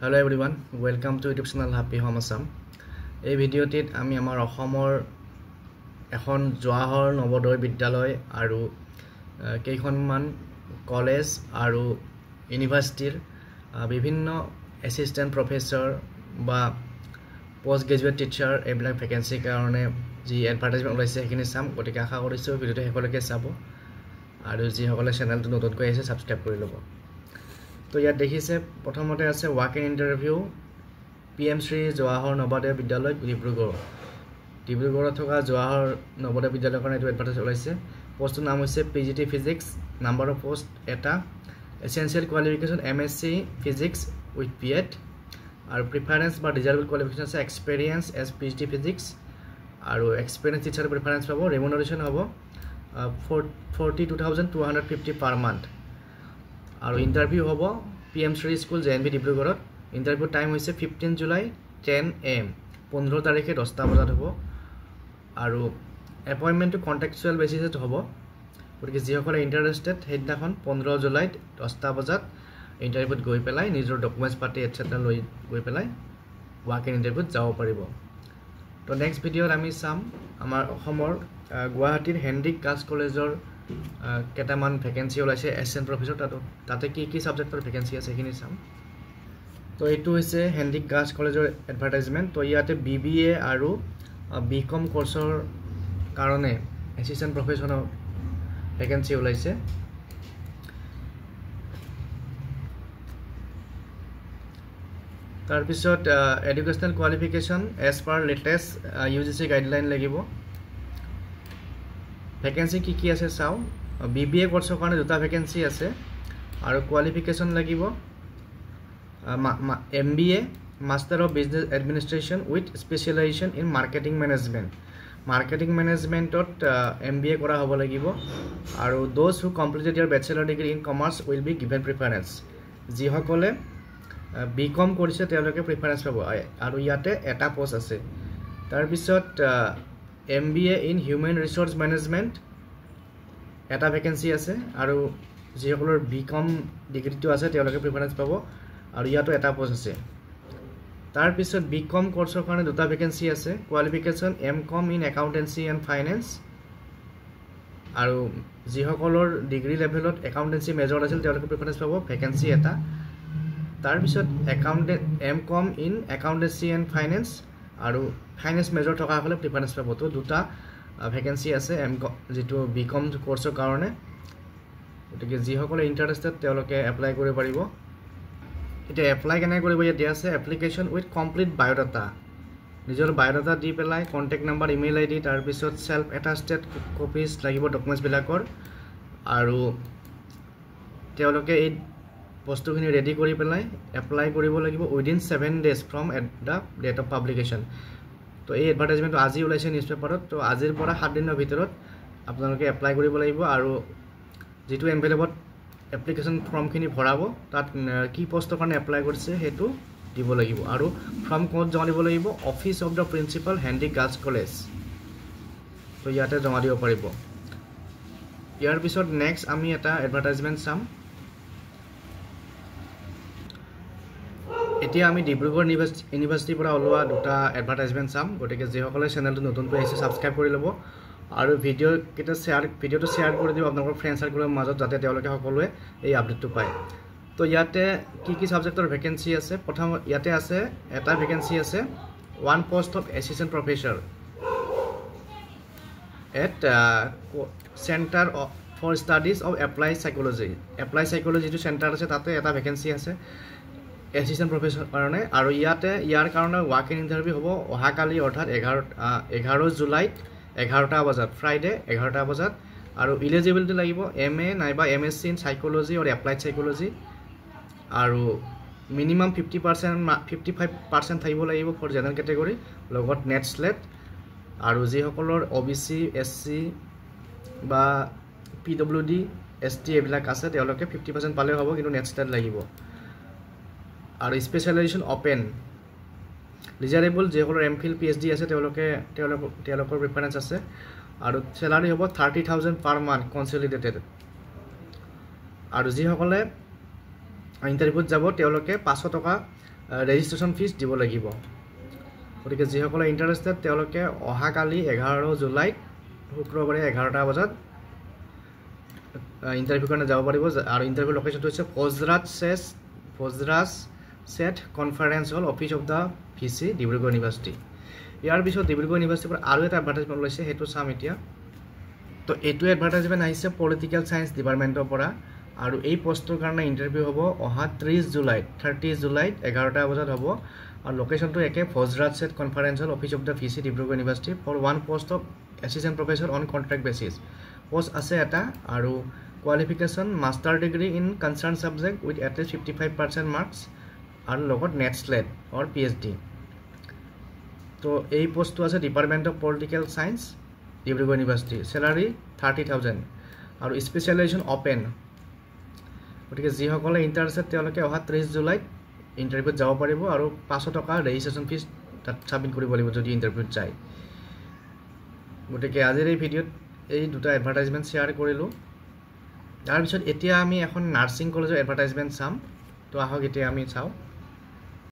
Hello everyone, welcome to YouTube channel Happy Home Assam. এই ভিডিওটিত আমি আমাৰ অসমৰ এখন জৱাহৰ নৱোদয় বিদ্যালয় আৰু কেইখনমান কলেজ আৰু ইউনিভাৰ্চিটিৰ বিভিন্ন এসিস্ট্যান্ট প্ৰফেসৰ বা পোষ্ট গ্ৰেজুৱেট টিচাৰ এইবিলাক ভেকেন্সিৰ কাৰণে যি এডভাৰটাইজমেন্ট ওলাইছে সেইখিনি চাম। গতিকে আশা কৰিছো ভিডিওটো শেষলৈকে চাব আৰু যিসকলে চেনেলটো নতুনকৈ আহিছে সাবস্ক্ৰাইব কৰি ল'ব। তো ইয়াত দেখিছে প্ৰথমতে আছে walk in interview PM Shri Jawahar Navodaya বিদ্যালয় ডিব্ৰুগড়ত থকা জৱাহৰ নৱোদয় বিদ্যালয়ৰ কাৰণে এইটো এডভাৰটাইজ ওলাইছে। পোষ্টৰ নাম হৈছে PGT physics, number of post এটা, essential qualification MSc physics with BEd আৰু প্ৰিফাৰেন্স বা ডিজায়াৰেবল কোৱালিফিকেশন আছে এক্সপেৰিয়েন্স এজ PGT ফিজিক্স আৰু এক্সপেৰিয়েন্স টিচাৰ প্ৰিফাৰেন্স পাব। ৰেমুনাৰেশন হ'ব 42,250 পাৰ মান্থ আৰু ইন্টাৰভিউ হ'ব PM শ্ৰী স্কুল JNV ডিব্ৰুগড়ত। ইন্টাৰভিউ টাইম হৈছে 15 জুলাই 10 AM 15 তাৰিখে 10টা বজাত হ'ব আৰু এপইন্টমেন্টটো কন্ট্ৰাকচুৱেল বেচিছত হ'ব। গতিকে যিসকলে ইন্টাৰেষ্টেড সেইদিনাখন 15 জুলাইত 10টা বজাত ইন্টাৰভিউত গৈ পেলাই নিজৰ ডকুমেন্টছ পাতি এটসেট্ৰা লৈ গৈ পেলাই ওয়াক ইন ইন্টাৰভিউত যাব পাৰিব। তো নেক্সট ভিডিঅ'ত আমি চাম আমাৰ অসমৰ গুৱাহাটীৰ হেনৰিক কাষ্ট কলেজৰ কেইটামান ভেকেন্সি ওলাইছে এসিস্ট্যান্ট প্ৰফেসৰ তাতে কি সাবজেক্টৰ ভেকেন্সি আছে সেইখিনি চাম। তো এইটো হৈছে হেনৰিক কাষ্ট কলেজৰ এডভাৰটাইজমেন্ট। তো ইয়াতে BBA আৰু BCom কোৰ্সৰ কাৰণে এসিস্ট্যান্ট প্ৰফেসৰৰ ভেকেন্সি ওলাইছে। তাৰ পিছত educational qualification as per latest UGC guideline লাগিব। ভেকেন্সি কি আছে চাও। BBA কোৰ্সৰ কাৰণে দুটা ভেকেন্সি আছে আৰু কোৱালিফিকেশন লাগিব MBA master of business administration with specialisation in marketing মেনেজমেন্টত MBA কৰা হ'ব লাগিব আৰু দোজ হু কমপ্লিটেড ইয়াৰ bachelor degree in commerce will be given preference. যিসকলে BCom কৰিছে তেওঁলোকে প্ৰিফাৰেন্স পাব আৰু ইয়াতে এটা পোষ্ট আছে। তাৰ পিছত MBA in human resource management এটা ভেকেন্সি আছে আৰু যিসকলৰ BCom ডিগ্ৰীটো আছে তেওঁলোকে প্ৰিফাৰেন্স পাব আৰু ইয়াতো এটা পোষ্ট আছে। তাৰ পিছত BCom কোৰ্সৰ কাৰণে দুটা ভেকেন্সি আছে। Qualification MCom in accountancy and finance আৰু যিসকলৰ ডিগ্ৰী লেভেলত একাউন্টেন্সি মেজৰ আছিল তেওঁলোকে প্ৰিফাৰেন্স পাব, ভেকেন্সি এটা। তাৰ পিছত MCom in accountancy and finance আৰু ফাইনেন্স মেজৰ থকা হ'লে প্ৰিফাৰেন্স পাব। তো দুটা ভেকেন্সি আছে যেটো BCom কোৰ্সৰ কাৰণে। গতিকে যিসকলে ইন্টাৰেষ্টেড তেওঁলোকে এপ্লাই কৰিব পাৰিব। এটা এপ্লাই কেনে কৰিব ইয়াত দিয়া আছে এপ্লিকেশন উইথ কমপ্লিট বায়োডাটা, নিজৰ বায়োডাটা দি পেলাই কন্টেক্ট নাম্বাৰ ইমেইল ID তাৰ পিছত সেলফ এটাস্টেড কপিজ লাগিব ডকুমেন্টছ বিলাকৰ আৰু তেওঁলোকে এই বস্তুখিনি ৰেডি কৰি পেলাই এপ্লাই কৰিব লাগিব within 7 days from the date of publication. তো এই এডভাৰটাইজমেন্টটো আজি ওলাইছে নিউজ পেপাৰত। তো আজিৰ পৰা 7 দিনৰ ভিতৰত আপোনালোকে এপ্লাই কৰিব লাগিব আৰু যেটো এনভেলপত এপ্লিকেশন ফৰ্মখিনি ভৰাব তাত কি পোষ্টৰ কাৰণে এপ্লাই কৰিছে হেতু দিব লাগিব আৰু ফৰ্ম কোড জমা দিব লাগিব অফিস অফ দা প্ৰিন্সিপাল হেনৰিক গাৰ্লছ কলেজ। তো ইয়াতে জমা দিব পাৰিব। ইয়াৰ পিছত নেক্সট আমি এটা এডভাৰটাইজমেন্ট চাম। এতিয়া আমি ডিব্ৰুগড় ইউনিভাৰ্চিটিৰ পৰা ওলোৱা দুটা এডভাৰটাইজমেন্ট চাম। গতিকে যিসকলে চেনেলটো নতুনকৈ আহিছে সাবস্ক্ৰাইব কৰি ল'ব আৰু ভিডিওটো শ্বেয়াৰ কৰি দিব আপোনালোকৰ ফ্ৰেণ্ড সাৰ্কেলৰ মাজত যাতে তেওঁলোকে সকলোৱে এই আপডেটটো পায়। তো ইয়াতে কি সাবজেক্টৰ ভেকেন্সি আছে। প্ৰথম ইয়াতে আছে এটা ভেকেন্সি আছে one post of assistant professor at centre for studies of applied psychology যেটো সেন্টাৰ আছে তাতে এটা ভেকেন্সি আছে এসিস্ট্যান্ট প্ৰফেসৰ কাৰণে আৰু ইয়াৰ কাৰণে ওয়াক ইন ইন্টাৰভিউ হ'ব অহাকালি অৰ্থাৎ 11 জুলাইত 11টা বজাত ফ্ৰাইডে 11টা বজাত আৰু ইলিজিবিলিটি লাগিব MA নাইবা MSc in psychology or applied psychology আৰু মিনিমাম 55% থাকিব লাগিব ফৰ জেনাৰেল কেটেগৰী লগত নেট স্লেট আৰু যিসকলৰ OBC SC বা PWD ST এইবিলাক আছে তেওঁলোকে 50% পালে হ'ব কিন্তু নেট স্লেট লাগিব আৰু স্পেশালাইজেশন ওপেন ডিজায়াৰেবল যিসকলৰ MPhil PhD আছে তেওঁলোকৰ প্ৰিফাৰেন্স আছে আৰু স্যালাৰি হ'ব 30,000 পাৰ মান্থ কনসলিডেটেড আৰু যিসকলে ইন্টাৰভিউত যাব তেওঁলোকে 500 টকা ৰেজিষ্ট্ৰেশ্যন ফিজ দিব লাগিব গতিকে যিসকলে ইণ্টাৰেষ্টেড তেওঁলোকে অহাকালি 11 জুলাইত শুক্ৰবাৰে 11টা বজাত ইণ্টাৰভিউ কাৰণে যাব পাৰিব আৰু ইণ্টাৰভিউ লোকেশ্যনটো হৈছে ফজৰাজ ছেট conference hall office of the VC Dibrugarh university ইয়াৰ পিছত ডিব্ৰুগড় ইউনিভাৰ্চিটিৰ পৰা আৰু এটা এডভাৰটাইজমেণ্ট ওলাইছে সেইটো চাম এতিয়া তো এইটো এডভাৰটাইজমেণ্ট আহিছে পলিটিকেল সায়েন্স ডিপাৰ্টমেণ্টৰ পৰা আৰু এই পোষ্টৰ কাৰণে ইণ্টাৰভিউ হ'ব অহা 30 জুলাইত 11টা বজাত হ'ব আৰু লোকেশ্যনটো একে ফজৰাজ ছেট conference hall office of the VC Dibrugarh university for one post of assistant professor on contract basis post আছে এটা আৰু qualification master degree in concern subject with at least 55% marks আৰু লগত নেট স্লেট অৰ PhD তো এই পোষ্টটো আছে department of political science Dibrugarh university salary 30,000 আৰু স্পেচিয়েলাইজেশ্যন অপেন গতিকে যিসকলে ইণ্টাৰেষ্টেড তেওঁলোকে অহা 30 জুলাইত ইণ্টাৰভিউত যাব পাৰিব আৰু 500 টকা ৰেজিষ্ট্ৰেশ্যন ফিজ তাত ছাবমিট কৰিব লাগিব যদি ইণ্টাৰভিউত যায় গতিকে আজিৰ এই ভিডিঅ'ত এই দুটা এডভাৰটাইজমেণ্ট শ্বেয়াৰ কৰিলোঁ তাৰপিছত এতিয়া আমি এখন নাৰ্ছিং কলেজৰ এডভাৰটাইজমেণ্ট চাম তো আহক এতিয়া আমি চাওঁ